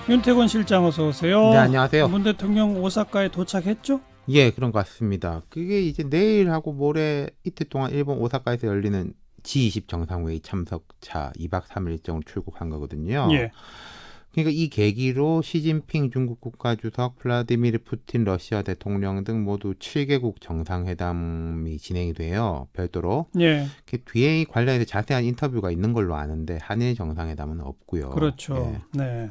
윤태권 실장 어서 오세요. 네, 안녕하세요. 문 대통령 오사카에 도착했죠? 예, 그런 것 같습니다. 그게 이제 내일하고 모레 이틀 동안 일본 오사카에서 열리는 G20 정상회의 참석차 2박 3일 일정으로 출국한 거거든요. 예. 그러니까 이 계기로 시진핑 중국 국가주석, 블라디미르 푸틴 러시아 대통령 등 모두 7개국 정상회담이 진행이 돼요. 별도로. 예. 그 뒤에 관련해서 자세한 인터뷰가 있는 걸로 아는데 한일 정상회담은 없고요. 그렇죠. 예. 네.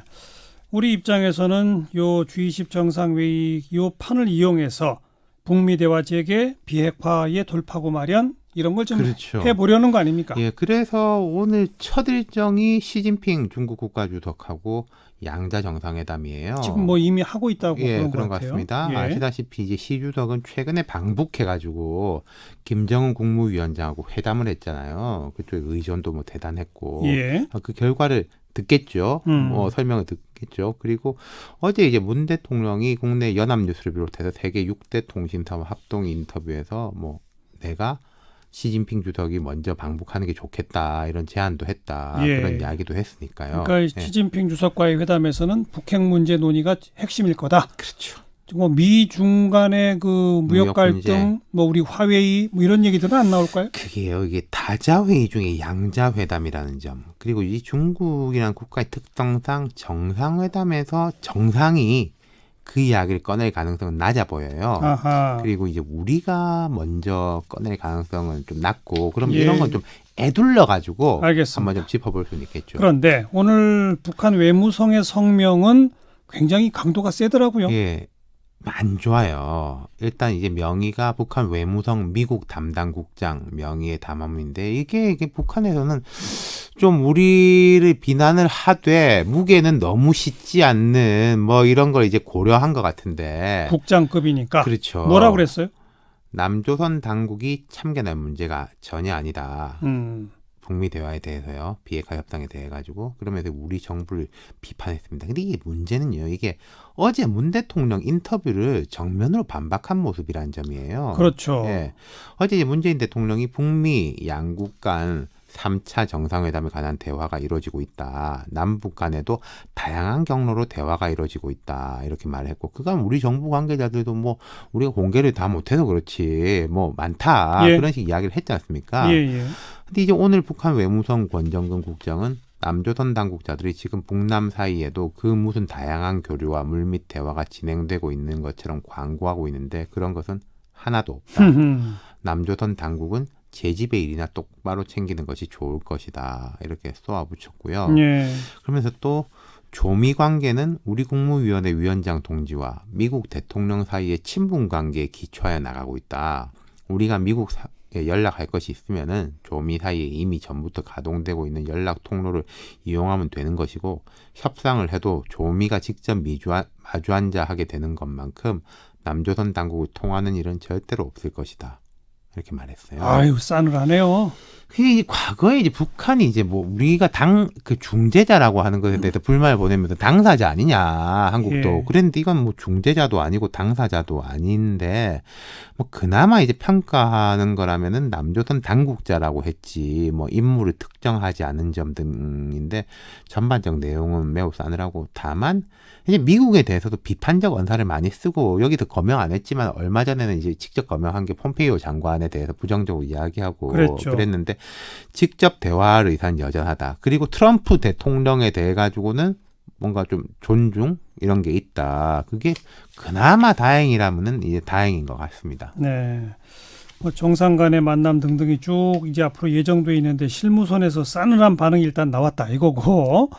우리 입장에서는 요 G20 정상회의 요 판을 이용해서 북미 대화 재개, 비핵화의 돌파구 마련 이런 걸 좀 그렇죠. 해보려는 거 아닙니까? 예, 그래서 오늘 첫 일정이 시진핑 중국 국가주석하고 양자 정상회담이에요. 지금 뭐 이미 하고 있다고 예, 그런 그런 것 것 같아요. 같습니다. 예. 아시다시피 이제 시 주석은 최근에 방북해가지고 김정은 국무위원장하고 회담을 했잖아요. 그쪽에 의전도 뭐 대단했고 예. 그 결과를 듣겠죠. 뭐 설명을 듣겠죠. 그리고 어제 이제 문 대통령이 국내 연합뉴스를 비롯해서 세계 6대 통신사와 합동 인터뷰에서 뭐 내가 시진핑 주석이 먼저 방북하는 게 좋겠다 이런 제안도 했다. 예. 그런 이야기도 했으니까요. 그러니까 예. 시진핑 주석과의 회담에서는 북핵 문제 논의가 핵심일 거다. 그렇죠. 뭐 미 간의 그 무역 무역 갈등, 문제. 뭐 우리 화웨이 뭐 이런 얘기들은 안 나올까요? 그게요. 이게 다자회의 중에 양자회담이라는 점. 그리고 이 중국이라는 국가의 특성상 정상회담에서 정상이 그 이야기를 꺼낼 가능성은 낮아 보여요. 아하. 그리고 이제 우리가 먼저 꺼낼 가능성은 좀 낮고 그럼 예. 이런 건 좀 애둘러 가지고 알겠습니다. 한번 좀 짚어볼 수 있겠죠. 그런데 오늘 북한 외무성의 성명은 굉장히 강도가 세더라고요. 예. 안 좋아요. 일단 이제 명의가 북한 외무성 미국 담당국장 명의의 담화문인데 이게 북한에서는 좀 우리를 비난을 하되 무게는 너무 싣지 않는 뭐 이런 걸 이제 고려한 것 같은데. 국장급이니까. 그렇죠. 뭐라 그랬어요? 남조선 당국이 참견할 문제가 전혀 아니다. 북미 대화에 대해서요. 비핵화 협상에 대해 가지고 그러면서 우리 정부를 비판했습니다. 근데 이게 문제는요. 이게 어제 문 대통령 인터뷰를 정면으로 반박한 모습이라는 점이에요. 그렇죠. 예. 어제 이제 문재인 대통령이 북미 양국 간 3차 정상회담에 관한 대화가 이루어지고 있다. 남북 간에도 다양한 경로로 대화가 이루어지고 있다. 이렇게 말했고 그간 우리 정부 관계자들도 뭐 우리가 공개를 다 못해서 그렇지 뭐 많다. 예. 그런 식 이야기를 했지 않습니까? 예. 근데 이제 오늘 북한 외무성 권정근 국장은 남조선 당국자들이 지금 북남 사이에도 그 무슨 다양한 교류와 물밑 대화가 진행되고 있는 것처럼 광고하고 있는데 그런 것은 하나도 없다. 남조선 당국은 제 집의 일이나 똑바로 챙기는 것이 좋을 것이다. 이렇게 쏘아붙였고요. 예. 그러면서 또 조미 관계는 우리 국무위원회 위원장 동지와 미국 대통령 사이의 친분 관계에 기초하여 나가고 있다. 우리가 미국에 연락할 것이 있으면은 조미 사이에 이미 전부터 가동되고 있는 연락 통로를 이용하면 되는 것이고 협상을 해도 조미가 직접 마주 앉아 하게 되는 것만큼 남조선 당국을 통하는 일은 절대로 없을 것이다. 이렇게 말했어요. 아유, 싸늘하네요. 그게 과거에 이제 북한이 이제 뭐 우리가 그 중재자라고 하는 것에 대해서 불만을 보내면서 당사자 아니냐 한국도 예. 그랬는데 이건 뭐 중재자도 아니고 당사자도 아닌데 뭐 그나마 이제 평가하는 거라면은 남조선 당국자라고 했지 뭐 인물을 특정하지 않은 점 등인데 전반적 내용은 매우 싸늘하고 다만 이제 미국에 대해서도 비판적 언사를 많이 쓰고 여기서 거명 안 했지만 얼마 전에는 이제 직접 거명한 게 폼페이오 장관에 대해서 부정적으로 이야기하고 그랬죠. 그랬는데 직접 대화할 의사는 여전하다. 그리고 트럼프 대통령에 대해 가지고는 뭔가 좀 존중 이런 게 있다. 그게 그나마 다행이라면은 이제 다행인 것 같습니다. 네. 뭐 정상 간의 만남 등등이 쭉 이제 앞으로 예정돼 있는데 실무선에서 싸늘한 반응이 일단 나왔다 이거고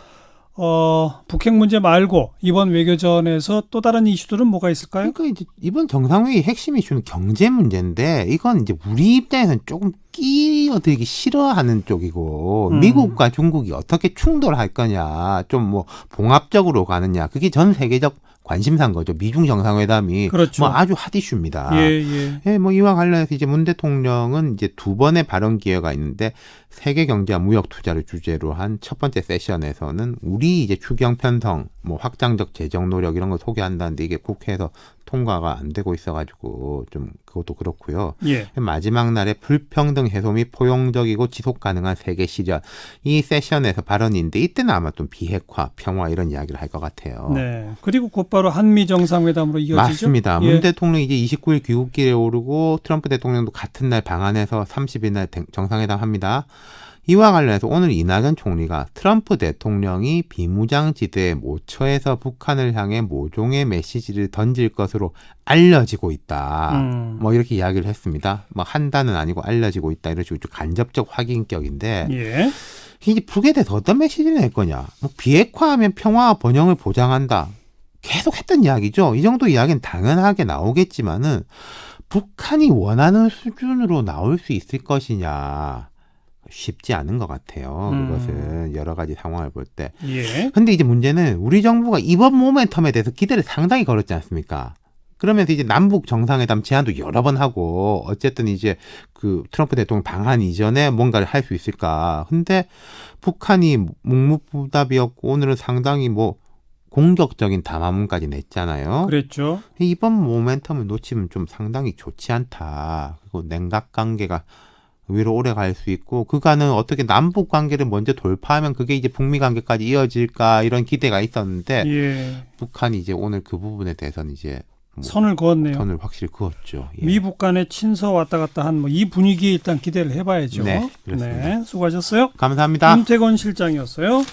북핵 문제 말고 이번 외교전에서 또 다른 이슈들은 뭐가 있을까요? 그러니까 이제 이번 정상회의 핵심 이슈는 경제 문제인데 이건 이제 우리 입장에서는 조금 끼어들기 싫어하는 쪽이고 미국과 중국이 어떻게 충돌할 거냐 좀 뭐 봉합적으로 가느냐 그게 전 세계적 관심사인 거죠. 미중 정상회담이 그렇죠. 뭐 아주 핫 이슈입니다. 예. 예, 뭐 이와 관련해서 이제 문 대통령은 이제 두 번의 발언 기회가 있는데 세계 경제와 무역 투자를 주제로 한 첫 번째 세션에서는 우리 이제 추경 편성 뭐 확장적 재정 노력 이런 거 소개한다는데 이게 국회에서 통과가 안 되고 있어가지고 좀 그것도 그렇고요. 예. 마지막 날에 불평등 해소 및 포용적이고 지속 가능한 세계 실현 이 세션에서 발언인데 이때는 아마 좀 비핵화, 평화 이런 이야기를 할 것 같아요. 네. 그리고 곧바로 한미 정상회담으로 이어지죠. 맞습니다. 예. 문 대통령이 이제 29일 귀국길에 오르고 트럼프 대통령도 같은 날 방한해서 30일 날 정상회담 합니다. 이와 관련해서 오늘 이낙연 총리가 트럼프 대통령이 비무장지대에 모처에서 북한을 향해 모종의 메시지를 던질 것으로 알려지고 있다. 뭐 이렇게 이야기를 했습니다. 뭐 한다는 아니고 알려지고 있다. 이런 식으로 좀 간접적 확인격인데 예. 이제 북에 대해서 어떤 메시지를 낼 거냐. 뭐 비핵화하면 평화와 번영을 보장한다. 계속 했던 이야기죠. 이 정도 이야기는 당연하게 나오겠지만은 북한이 원하는 수준으로 나올 수 있을 것이냐. 쉽지 않은 것 같아요. 그것은 여러 가지 상황을 볼 때. 예. 근데 이제 문제는 우리 정부가 이번 모멘텀에 대해서 기대를 상당히 걸었지 않습니까? 그러면서 이제 남북 정상회담 제안도 여러 번 하고 어쨌든 이제 그 트럼프 대통령 방한 이전에 뭔가를 할 수 있을까. 근데 북한이 묵묵부답이었고 오늘은 상당히 뭐 공격적인 담화문까지 냈잖아요. 그랬죠. 이번 모멘텀을 놓치면 좀 상당히 좋지 않다. 그리고 냉각 관계가 의외로 오래 갈 수 있고 그간은 어떻게 남북 관계를 먼저 돌파하면 그게 이제 북미 관계까지 이어질까 이런 기대가 있었는데 예. 북한이 이제 오늘 그 부분에 대해서는 이제 뭐 선을 그었네요. 선을 확실히 그었죠. 예. 미북 간의 친서 왔다 갔다 한 뭐 이 분위기에 일단 기대를 해봐야죠. 네, 그렇습니다. 네, 수고하셨어요. 감사합니다. 김태건 실장이었어요.